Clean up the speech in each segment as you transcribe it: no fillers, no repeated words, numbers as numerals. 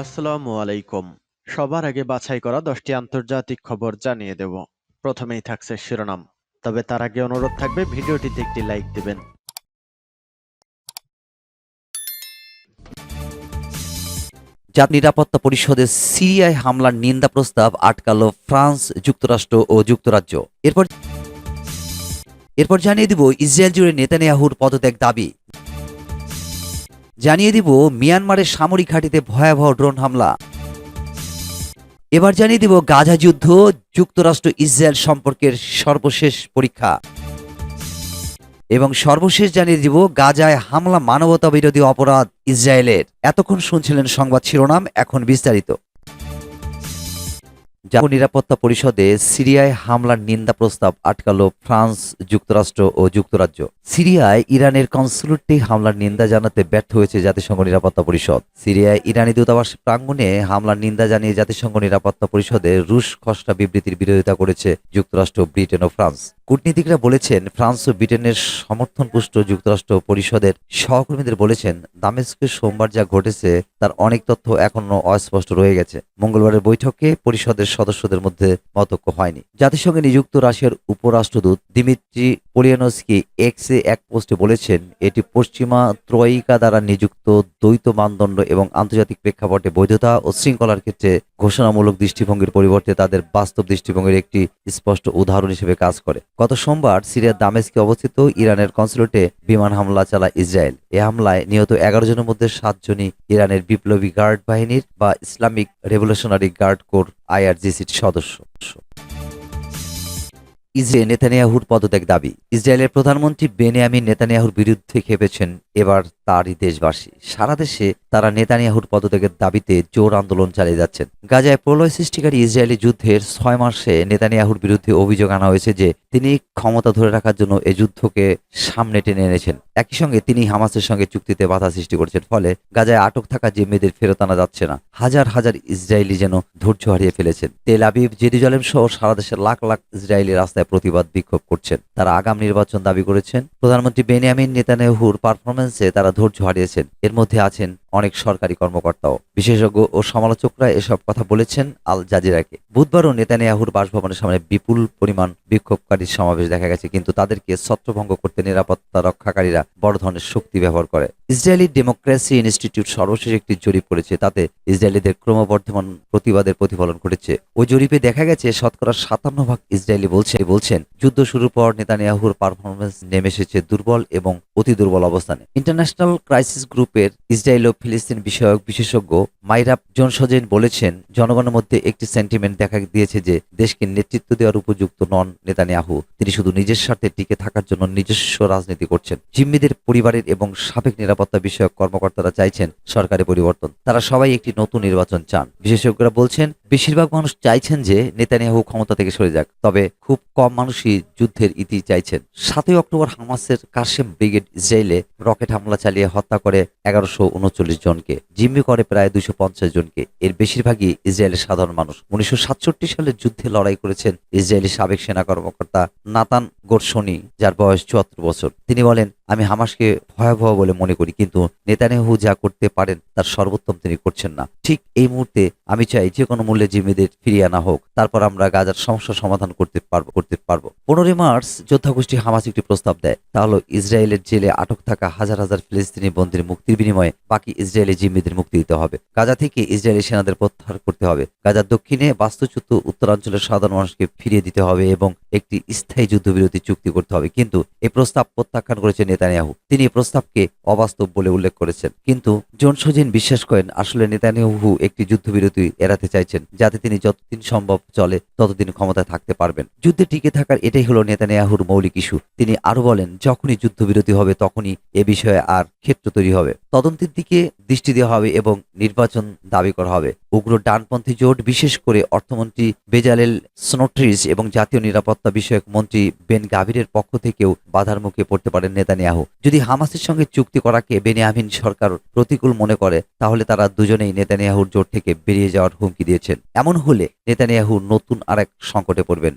আসসালামু আলাইকুম। সবার আগে বাছাই করা 10টি আন্তর্জাতিক খবর জানিয়ে দেব। প্রথমেই থাকছে শিরোনাম। তবে তার আগে অনুরোধ থাকবে ভিডিওটিতে একটি লাইক দিবেন। জাতির নিরাপত্তা পরিষদে সিরিয়ায় হামলার নিন্দা প্রস্তাব আটকাল ফ্রান্স, যুক্তরাষ্ট্র ও যুক্তরাজ্য। এরপর জানিয়ে দিব ইসরায়েল জুড়ে নেতানিয়াহুর পদত্যাগ দাবি। জানিয়ে দিব মিয়ানমারের সামরিক ঘাঁটিতে ভয়াবহ ড্রোন হামলা। এবার জানিয়ে দিব গাজা যুদ্ধ, যুক্তরাষ্ট্র ইসরায়েল সম্পর্কের সর্বশেষ পরীক্ষা। এবং সর্বশেষ জানিয়ে দিব গাজায় হামলা মানবতা বিরোধী অপরাধ ইসরায়েলের। এতক্ষণ শুনছিলেন সংবাদ শিরোনাম, এখন বিস্তারিত। জাতির নিরাপত্তা পরিষদে সিরিয়ায় হামলার নিন্দা প্রস্তাব আটকাল ফ্রান্স, যুক্তরাষ্ট্র ও যুক্তরাজ্য। সিরিয়ায় ইরানের কনসুলেটে হামলার নিন্দা জানাতে ব্যর্থ হয়েছে জাতিসংঘ নিরাপত্তা পরিষদ। সিরিয়ায় ইরানি দূতাবাস প্রাঙ্গণে হামলার নিন্দা জানিয়ে জাতিসংঘ নিরাপত্তা পরিষদে রুশ খসড়া বিবৃতির বিরোধিতা করেছে যুক্তরাষ্ট্র, ব্রিটেন ও ফ্রান্স। কূটনীতিকরা বলেছেন, ফ্রান্স ও ব্রিটেনের সমর্থনপুষ্ট যুক্তরাষ্ট্র পরিষদের সহকর্মীদের বলেছেন, দামেস্কে সোমবার যা ঘটেছে তার অনেক তথ্য এখনো অস্পষ্ট রয়ে গেছে। মঙ্গলবারের বৈঠকে পরিষদের সদস্যদের মধ্যে মতৈক্য হয়নি। জাতিসংঘে নিযুক্ত রাশিয়ার উপরাষ্ট্রদূত দিমিত্রি পোলিয়ানস্কি এক্সে এক পোস্টে বলেছেন, এটি পশ্চিমা ত্রয়িকা দ্বারা নিযুক্ত দ্বৈত মানদণ্ড এবং আন্তর্জাতিক প্রেক্ষাপটে বৈধতা ও শৃঙ্খলার ক্ষেত্রে ঘোষণামূলক দৃষ্টিভঙ্গির পরিবর্তে তাদের বাস্তব দৃষ্টিভঙ্গির একটি স্পষ্ট উদাহরণ হিসেবে কাজ করে। গত সোমবার সিরিয়ার দামেস্কে অবস্থিত ইরানের কনসুলেটে বিমান হামলা চালায় ইসরায়েল। এ হামলায় নিহত 11 জনের মধ্যে 7 জনই ইরানের বিপ্লবী গার্ড বাহিনীর বা ইসলামিক রেভলিউশনারি গার্ড কোর IRGCর সদস্য। ইসরায়েল নেতানিয়াহুর পদত্যাগ দাবি। ইসরায়েলের প্রধানমন্ত্রী বেনিয়ামিন নেতানিয়াহুর বিরুদ্ধে খেপেছেন এবার তারই দেশবাসী। সারা দেশে তারা নেতানিয়াহুর পদত্যাগের দাবিতে জোর আন্দোলন চালিয়ে যাচ্ছেন। গাজায় প্রলয় সৃষ্টিকারী ইসরায়েলি যুদ্ধের 6 মাসে নেতানিয়াহুর বিরুদ্ধে অভিযোগ আনা হয়েছে যে তিনি ক্ষমতা ধরে রাখার জন্য এ যুদ্ধকে সামনে টেনে এনেছেন। একই সঙ্গে তিনি হামাসের সঙ্গে চুক্তিতে বাধা সৃষ্টি করেছেন। ফলে গাজায় আটক থাকা জিম্মিদের ফেরত আনা যাচ্ছে না। হাজার হাজার ইসরায়েলি যেন ধৈর্য হারিয়ে ফেলেছেন। তেল আবিব, জেরুজালেম সহ সারা দেশের লাখ লাখ ইসরায়েলি রাস্তায় প্রতিবাদ বিক্ষোভ করছেন। তারা আগাম নির্বাচন দাবি করেছেন। প্রধানমন্ত্রী বেনিয়ামিন নেতানিয়াহুর পারফরমেন্সে তারা ধৈর্য হারিয়েছেন। এর মধ্যে আছেন অনেক সরকারি কর্মকর্তাও। বিশেষজ্ঞ ও সমালোচকরা এসব কথা বলেছেন আল জাজিরাকে। বুধবারও নেতানিয়াহুর বাসভবনের সামনে বিপুল পরিমাণ বিক্ষোভকারীর সমাবেশ দেখা গেছে, কিন্তু তাদেরকে ছত্রভঙ্গ করতে নিরাপত্তা রক্ষাকারীরা বড় ধরনের শক্তি ব্যবহার করে। ইসরায়েলি ডেমোক্রেসি ইনস্টিটিউট সর্বশেষ একটি জরিপ করেছে, তাতে ইসরায়েলিদের ক্রমবর্ধমান প্রতিবাদের প্রতিফলন ঘটেছে। ওই জরিপে দেখা গেছে শতকরা 57% ইসরায়েলি বলছেন যুদ্ধ শুরুর পর নেতানিয়াহুর পারফরমেন্স নেমে এসেছে দুর্বল এবং অতি দুর্বল অবস্থানে। ইন্টারন্যাশনাল ক্রাইসিস গ্রুপের ইসরায়েল ও ফিলিস্তিন বিষয়ক বিশেষজ্ঞ মাইরাব জোনসজেন বলেছেন, জনগণের মধ্যে একটি সেন্টিমেন্ট দেখা দিয়েছে যে দেশকে নেতৃত্ব দেওয়ার উপযুক্ত নন নেতানিয়াহু। তিনি শুধু নিজের স্বার্থে টিকে থাকার জন্য নিজস্ব রাজনীতি করছেন। জিম্মিদের পরিবারের এবং সাবেক নিরাপত্তা বিষয়ক কর্মকর্তারা চাইছেন সরকারি পরিবর্তন। তারা সবাই একটি নতুন নির্বাচন চান। বিশেষজ্ঞরা বলছেন, বেশিরভাগ মানুষ চাইছেন যে নেতানিয়াহু ক্ষমতা থেকে সরে যাক, তবে খুব কম মানুষই যুদ্ধের ইতি চাইছেন। 7 অক্টোবর হামাসের কাসেম ব্রিগেড ইসরায়েলে রকেট হামলা চালিয়ে হত্যা করে 1139 জনকে, জিম্মি করে প্রায় 250 জনকে। এর বেশিরভাগই ইসরায়েলের সাধারণ মানুষ। 1967 সালের যুদ্ধে লড়াই করেছেন ইসরায়েলি সাবেক সেনা কর্মকর্তা নাতান গোরশনি, যার বয়স 74 বছর। তিনি বলেন, আমি হামাসকে ভয়াবহ বলে মনে করি, কিন্তু নেতানিয়াহু যা করতে পারেন তার সর্বোত্তম তিনি করছেন না। ঠিক এই মুহূর্তে আমি চাই যে কোনো মূল্যে জিম্মিদের ফিরিয়ে আনা হোক, তারপর আমরা গাজার সমস্যা সমাধান করতে পারবো। 15 মার্চ যোদ্ধাগোষ্ঠী হামাস একটি প্রস্তাব দেয়, তা হলো ইসরায়েলের জেলে আটক থাকা হাজার হাজার ফিলিস্তিনি বন্দীর মুক্তির বিনিময়ে বাকি ইসরায়েলি জিম্মিদের মুক্তি দিতে হবে। গাজা থেকে ইসরায়েলি সেনাদের প্রত্যাহার করতে হবে। গাজার দক্ষিণে বাস্তুচ্যুত উত্তরাঞ্চলের সাধারণ মানুষকে ফিরিয়ে দিতে হবে এবং একটি স্থায়ী যুদ্ধবিরতি চুক্তি করতে হবে। কিন্তু এই প্রস্তাব প্রত্যাখ্যান করেছেন নেতানিয়াহু। তিনি এই প্রস্তাবকে অবাস্তব বলে উল্লেখ করেছেন। কিন্তু জোনসজেন বিশ্বাস করেন, আসলে নেতানিয়াহু একটি যুদ্ধবিরতি এড়াতে চাইছেন, যাতে তিনি যতদিন সম্ভব চলে ততদিন ক্ষমতায় থাকতে পারবেন। যুদ্ধে টিকে থাকার এটাই হলো নেতানিয়াহুর মৌলিক ইস্যু। তিনি আরো বলেন, যখনই যুদ্ধবিরতি হবে তখনই এ বিষয়ে আর ক্ষেত্র তৈরি হবে। তদন্তের দিকে দৃষ্টি দেওয়া হবে এবং নির্বাচন দাবি করা হবে। উগ্র ডানপন্থী জোট, বিশেষ করে অর্থমন্ত্রী বেজালেল স্নোট্রিস এবং জাতীয় নিরাপত্তা বিষয়ক মন্ত্রী বেন গাভিরের পক্ষ থেকেও বাধার মুখে পড়তে পারেন নেতানিয়াহু। যদি হামাসের সঙ্গে চুক্তি করাকে বেনিয়ামিন সরকার প্রতিকূল মনে করে, তাহলে তারা দুজনেই নেতানিয়াহুর জোট থেকে বেরিয়ে যাওয়ার হুমকি দিয়েছেন। এমন হলে নেতানিয়াহু নতুন আরেক সংকটে পড়বেন।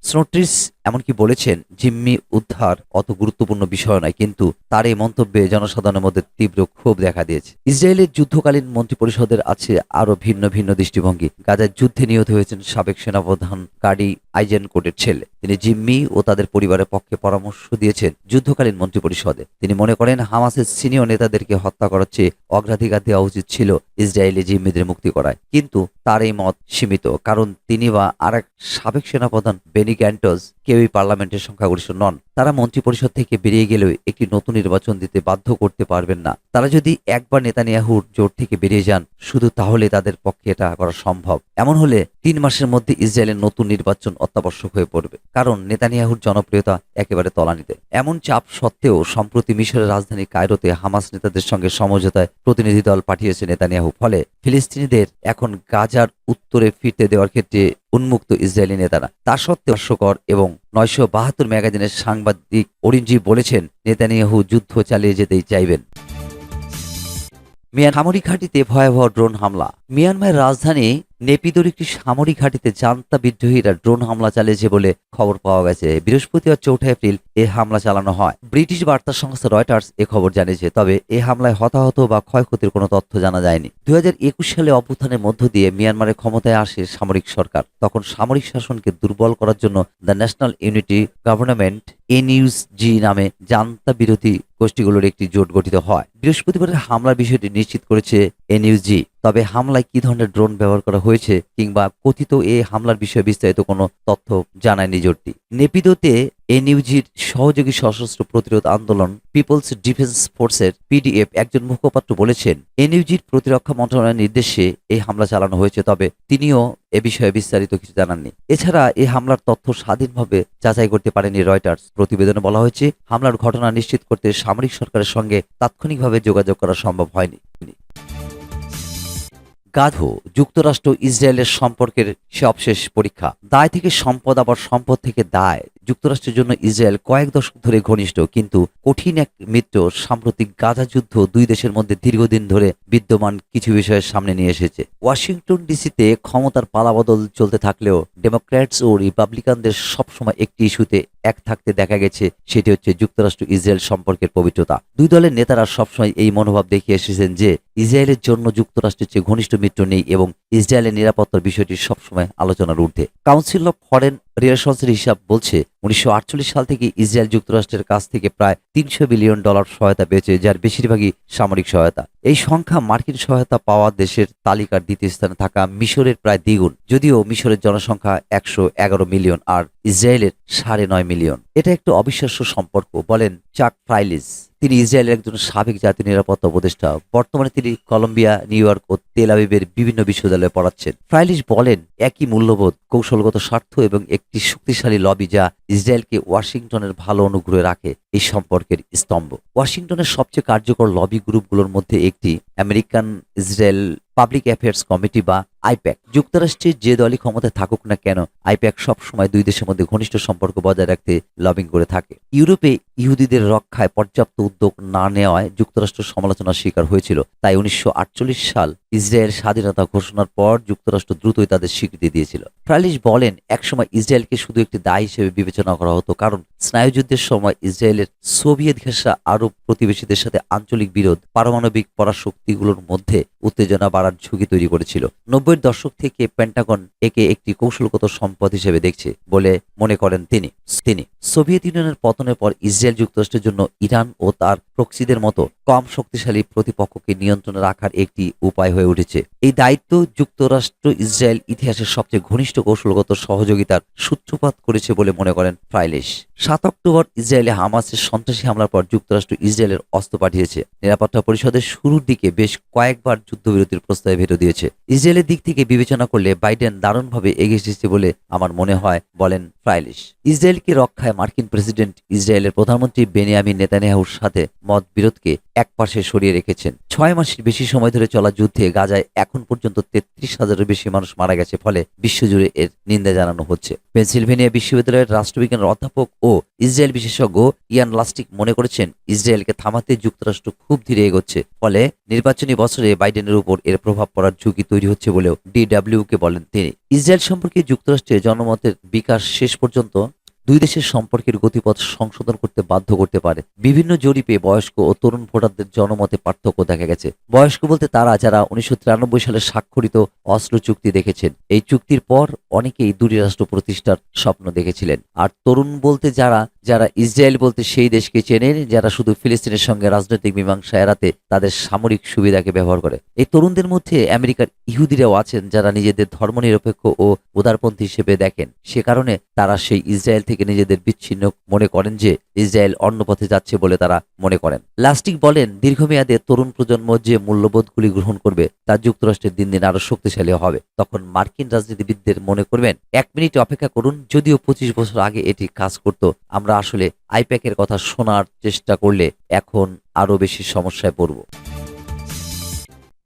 স্নোট্রিস এমনকি বলেছেন জিম্মি উদ্ধার অত গুরুত্বপূর্ণ বিষয় নয়, কিন্তু তার এই মন্তব্যে জনসাধারণের মধ্যে তীব্র ক্ষোভ দেখা দিয়েছে। ইসরায়েলের যুদ্ধকালীন মন্ত্রিপরিষদের আছে আরো ভিন্ন ভিন্ন দৃষ্টিভঙ্গি। গাজার যুদ্ধে নিহত হয়েছেন সাবেক সেনাপ্রধান কাডি আইজেনকোটের ছেলে। তিনি জিম্মি ও তাদের পরিবারের পক্ষে পরামর্শ দিয়েছেন যুদ্ধকালীন মন্ত্রিপরিষদে। তিনি মনে করেন হামাসের সিনিয়র নেতাদেরকে হত্যা করার চেয়ে অগ্রাধিকার দেওয়া উচিত ছিল ইসরায়েলি জিম্মিদের মুক্তি করায়। কিন্তু তার এই মত সীমিত, কারণ তিনি বা আরেক সাবেক সেনাপ্রধান বেনি গ্যান্টজ কেউই পার্লামেন্টের সংখ্যাগরিষ্ঠ নন। তারা মন্ত্রিপরিষদ থেকে বেরিয়ে গেলেও একটি নতুন নির্বাচন দিতে বাধ্য করতে পারবেন না। তারা যদি একবার নেতানিয়াহুর জোট থেকে বেরিয়ে যান, শুধু তাহলে তাদের পক্ষে এটা করা সম্ভব। এমন হলে 3 মাসের মধ্যে ইসরায়েলের নতুন নির্বাচন অত্যাবশ্যক হয়ে পড়বে, কারণ নেতানিয়াহুর জনপ্রিয়তা একেবারে তলানিতে। এমন চাপ সত্ত্বেও সম্প্রতি মিশরের রাজধানী কায়রোতে হামাস নেতাদের সঙ্গে সমঝোতায় প্রতিনিধি দল পাঠিয়েছে নেতানিয়াহু। ফলে ফিলিস্তিনিদের এখন গাজার উত্তরে ফিরতে দেওয়ার ক্ষেত্রে উন্মুক্ত ইসরায়েলি নেতারা। তা সত্ত্বেও হাস্যকর এবং 972 ম্যাগাজিনের সাংবাদিক অরিনজি বলেছেন নেতানিয়াহু যুদ্ধ চালিয়ে যেতেই চাইবেন। সামরিক ঘাঁটিতে ভয়াবহ ড্রোন হামলা। মিয়ানমারের রাজধানী নেপিদোর একটি সামরিক ঘাঁটিতে জান্তা বিদ্রোহীরা ড্রোন হামলা চালিয়েছে বলে খবর পাওয়া গেছে। বৃহস্পতিবার 4 এপ্রিল এ হামলা চালানো হয়। ব্রিটিশ বার্তা সংস্থা রয়টার্স এ খবর জানিয়েছে। তবে এ হামলায় হতাহত বা ক্ষয়ক্ষতির কোনো তথ্য জানা যায়নি। 2021 সালে অভ্যুত্থানের মধ্য দিয়ে মিয়ানমারের ক্ষমতায় আসে সামরিক সরকার। তখন সামরিক শাসনকে দুর্বল করার জন্য the national unity government NUG নামে জান্তা বিরোধী গোষ্ঠীগুলোর একটি জোট গঠিত হয়। বৃহস্পতিবারের হামলার বিষয়টি নিশ্চিত করেছে এনইউজি। তবে হামলায় কি ধরনের ড্রোন ব্যবহার করা হয়েছে কিংবা কথিত এই হামলার বিষয়ে বিস্তারিত কোনো তথ্য জানায়নি জোটটি। নেপিদোতে এনইউজির সহযোগী সশস্ত্র প্রতিরোধ আন্দোলন পিপলস ডিফেন্স ফোর্সের পিডিএফ একজন মুখপাত্র বলেছেন, এনইউজির প্রতিরক্ষা মন্ত্রণালয়ের নির্দেশে এই হামলা চালানো হয়েছে। তবে তিনিও এ বিষয়ে বিস্তারিত কিছু জানাননি। এছাড়া এই হামলার তথ্য স্বাধীনভাবে যাচাই করতে পারেনি রয়টার্স। প্রতিবেদনে বলা হয়েছে, হামলার ঘটনা নিশ্চিত করতে সামরিক সরকারের সঙ্গে তাৎক্ষণিকভাবে যোগাযোগ করা সম্ভব হয়নি। গাধো যুক্তরাষ্ট্র ইসরায়েলের সম্পর্কের সবশেষ পরীক্ষা। দায় থেকে সম্পদ, আবার সম্পদ থেকে দায়। যুক্তরাষ্ট্রের জন্য ইসরায়েল কয়েক দশক ধরে ঘনিষ্ঠ কিন্তু কঠিন এক মিত্র। সাম্প্রতিক গাজা যুদ্ধ দুই দেশের মধ্যে দীর্ঘদিন ধরে বিদ্যমান কিছু বিষয়ের সামনে নিয়ে এসেছে। ওয়াশিংটন ডিসিতে ক্ষমতার পালাবদল চলতে থাকলেও ডেমোক্র্যাটস ও রিপাবলিকানদের সবসময় একটি ইস্যুতে এক থাকতে দেখা গেছে, সেটি হচ্ছে যুক্তরাষ্ট্র ইসরায়েল সম্পর্কের পবিত্রতা। দুই দলের নেতারা সবসময় এই মনোভাব দেখিয়ে এসেছেন যে ইসরায়েলের জন্য যুক্তরাষ্ট্রের চেয়ে ঘনিষ্ঠ মিত্র নেই এবং ইসরায়েলের নিরাপত্তার বিষয়টি সবসময় আলোচনার ঊর্ধ্বে। কাউন্সিল অফ ফরেন রিলেশনসের হিসাব বলছে 1948 সাল থেকে ইসরায়েল যুক্তরাষ্ট্রের কাছ থেকে প্রায় $300 বিলিয়ন সহায়তা পেয়েছে, যার বেশিরভাগই সামরিক সহায়তা। এই সংখ্যা মার্কিন সহায়তা পাওয়া দেশের তালিকার দ্বিতীয় স্থানে থাকা মিশরের প্রায় দ্বিগুণ। যদিও মিশরের জনসংখ্যা 111 মিলিয়ন আর ইসরায়েলের 9.5 মিলিয়ন। এটা একটু অবিশ্বাস্য সম্পর্ক, বলেন চাক ফ্রাইলিস। তিনি ইসরায়েলের একজন সাবেক জাতীয় নিরাপত্তা উপদেষ্টা। বর্তমানে তিনি কলম্বিয়া, নিউ ইয়র্ক ও তেল আবিবের বিভিন্ন বিশ্ববিদ্যালয়ে পড়াচ্ছেন। ফ্রাইলিস বলেন, একই মূল্যবোধ, কৌশলগত স্বার্থ এবং একটি শক্তিশালী লবি যা ইসরায়েলকে ওয়াশিংটনের ভালো অনুগ্রহে রাখে এই সম্পর্কের স্তম্ভ। ওয়াশিংটনের সবচেয়ে কার্যকর লবি গ্রুপগুলোর মধ্যে একটি American Israel public affairs committee বা আইপ্যাক। যুক্তরাষ্ট্রের যে দলই ক্ষমতায় থাকুক না কেন, আইপ্যাক সবসময় দুই দেশের মধ্যে ঘনিষ্ঠ সম্পর্ক বজায় রাখতে লবিং করে থাকে। ইউরোপে ইহুদিদের রক্ষায় পর্যাপ্ত উদ্যোগ না নেওয়ায় যুক্তরাষ্ট্র সমালোচনার শিকার হয়েছিল। তাই 1948 সাল ইসরায়েল স্বাধীনতা ঘোষণার পর যুক্তরাষ্ট্র দ্রুতই তাদের স্বীকৃতি দিয়েছিল। ফ্রাইলিস বলেন, একসময় ইসরায়েলকে শুধু একটি দায় হিসেবে বিবেচনা করা হতো, কারণ স্নায়ুযুদ্ধের সময় ইসরায়েলের সোভিয়েত ঘেঁষা আরব প্রতিবেশীদের সাথে আঞ্চলিক বিরোধ পারমাণবিক পরাশক্তিগুলোর মধ্যে উত্তেজনা বাড়ার ঝুঁকি তৈরি করেছিল। 90-এর দশক থেকে পেন্টাগন একে একটি কৌশলগত সম্পদ হিসেবে দেখছে বলে মনে করেন তিনি। সোভিয়েত ইউনিয়নের পতনের পর ইসরায়েল যুক্তরাষ্ট্রের জন্য ইরান ও তার প্রক্সিদের মতো কম শক্তিশালী প্রতিপক্ষকে নিয়ন্ত্রণে রাখার একটি উপায় হয়ে উঠেছে। এই দায়িত্ব যুক্তরাষ্ট্র ইসরায়েল ইতিহাসের সবচেয়ে ঘনিষ্ঠ কৌশলগত সহযোগিতার সূত্রপাত করেছে বলে মনে করেন ফ্রাইলিস। 7 অক্টোবর ইসরায়েলে হামাসের সন্ত্রাসী হামলার পর যুক্তরাষ্ট্র ইসরায়েলের অস্ত্র পাঠিয়েছে। নিরাপত্তা পরিষদের শুরুর দিকে বেশ কয়েকবার যুদ্ধবিরতির প্রস্তাবে ভেটো দিয়েছে। ইসরায়েলের দিক থেকে বিবেচনা করলে বাইডেন দারুণভাবে এগিয়ে এসেছে বলে আমার মনে হয়, বলেন ফ্রাইলিস। ইসরায়েলকে রক্ষায় মার্কিন প্রেসিডেন্ট ইসরায়েলের প্রধানমন্ত্রী বেনিয়ামিন নেতানিয়াহুর সাথে মতবিরোধকে একপাশে সরিয়ে রেখেছেন। 6 মাসের বেশি সময় ধরে চলা যুদ্ধে গাজায় এখন পর্যন্ত 33,000-এর বেশি মানুষ মারা গেছে। ফলে বিশ্বজুড়ে এর নিন্দা জানানো হচ্ছে। পেনসিলভেনিয়া বিশ্ববিদ্যালয়ের রাষ্ট্রবিজ্ঞানের অধ্যাপক ও ইসরায়েল বিশেষজ্ঞ ইয়ান লাস্টিক মনে করেছেন, ইসরায়েলকে থামাতে যুক্তরাষ্ট্র খুব ধীরে এগোচ্ছে। ফলে নির্বাচনী বছরে বাইডেনের উপর এর প্রভাব পড়ার ঝুঁকি তৈরি হচ্ছে বলেও DW-কে বলেন তিনি। ইসরায়েল সম্পর্কে যুক্তরাষ্ট্রের জনমতের বিকাশ শেষ পর্যন্ত দুই দেশের সম্পর্কের গতিপথ সংশোধন করতে বাধ্য করতে পারে। বিভিন্ন জরিপে বয়স্ক ও তরুণ ভোটারদের জনমতে পার্থক্য দেখা গেছে। বয়স্ক বলতে তারা যারা 1993 সালে স্বাক্ষরিত অসলো চুক্তি দেখেছেন। এই চুক্তির পর অনেকেই দুটি রাষ্ট্র প্রতিষ্ঠার স্বপ্ন দেখেছিলেন। আর তরুণ বলতে যারা যারা ইসরায়েল বলতে সেই দেশকে চেনেন, যারা শুধু ফিলিস্তিনের সঙ্গে রাজনৈতিক মীমাংসা এড়াতে তাদের সামরিক সুবিধাকে ব্যবহার করে। এই তরুণদের মধ্যে আমেরিকার ইহুদিরাও আছেন, যারা নিজেদের ধর্মনিরপেক্ষ ও উদারপন্থী হিসেবে দেখেন। সে কারণে তারা সেই ইসরায়েল থেকে নিজেদের বিচ্ছিন্ন মনে করেন যে ইসরায়েল অন্য পথে যাচ্ছে বলে তারা মনে করেন। লাস্টিক বলেন, দীর্ঘমেয়াদে তরুণ প্রজন্ম যে মূল্যবোধগুলি গ্রহণ করবে তা যুক্তরাষ্ট্রের দিন দিন আরো শক্তিশালী হবে। তখন মার্কিন রাজনীতিবিদদের মনে করবেন, 1 মিনিট অপেক্ষা করুন, যদিও 25 বছর আগে এটি কাজ করত, আমরা আসলে আইপ্যাকের কথা শোনার চেষ্টা করলে এখন আরো বেশি সমস্যায় পড়ব।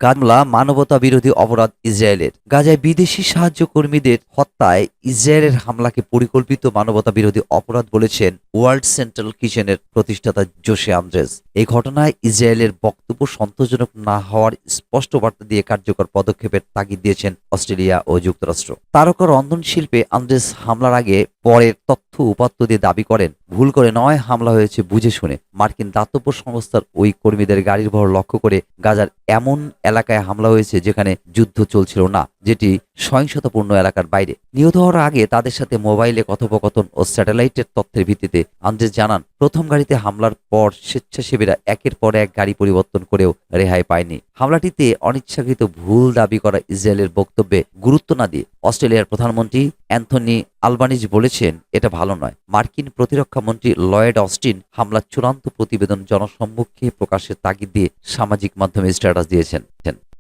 গাজা মানবতা বিরোধী অপরাধ ইসরায়েলের। গাজায় বিদেশি সাহায্য কর্মীদের হত্যায় ইসরায়েলের হামলাকে পরিকল্পিত মানবতা বিরোধী অপরাধ বলেছেন ওয়ার্ল্ড সেন্ট্রাল কিচেনের প্রতিষ্ঠাতা জোসে আন্দ্রেস। এই ঘটনায় ইসরায়েলের বক্তব্য সন্তোষজনক না হওয়ার স্পষ্ট বার্তা দিয়ে কার্যকর পদক্ষেপের তাগিদ দিয়েছেন অস্ট্রেলিয়া ও যুক্তরাষ্ট্র। তারকা রন্ধন শিল্পে আন্দ্রেস হামলার আগে পরের তথ্য উপাত্ত দিয়ে দাবি করেন, ভুল করে নয়, হামলা হয়েছে বুঝে শুনে। মার্কিন দাতব্য সংস্থার ওই কর্মীদের গাড়ির ভর লক্ষ্য করে গাজার এমন এলাকায় হামলা হয়েছে যেখানে যুদ্ধ চলছিল না, যেটি সহিংসতাপূর্ণ এলাকার বাইরে। নিহত হওয়ার আগে তাদের সাথে মোবাইলে কথোপকথন ও স্যাটেলাইটের তথ্যের ভিত্তিতে আন্দ্রেস জানান, প্রথম গাড়িতে হামলার পর স্বেচ্ছাসেবীরা একের পর এক গাড়ি পরিবর্তন করেও রেহাই পায়নি। হামলাটিতে অনিচ্ছাকৃত ভুল দাবি করা ইসরায়েলের বক্তব্যে গুরুত্ব না দিয়ে অস্ট্রেলিয়ার প্রধানমন্ত্রী অ্যান্থনি আলবানিজ বলেছেন, এটা ভালো নয়। মার্কিন প্রতিরক্ষা মন্ত্রী লয়েড অস্টিন হামলার চূড়ান্ত প্রতিবেদন জনসম্মুখে প্রকাশের তাগিদ দিয়ে সামাজিক মাধ্যমে স্ট্যাটাস দিয়েছেন।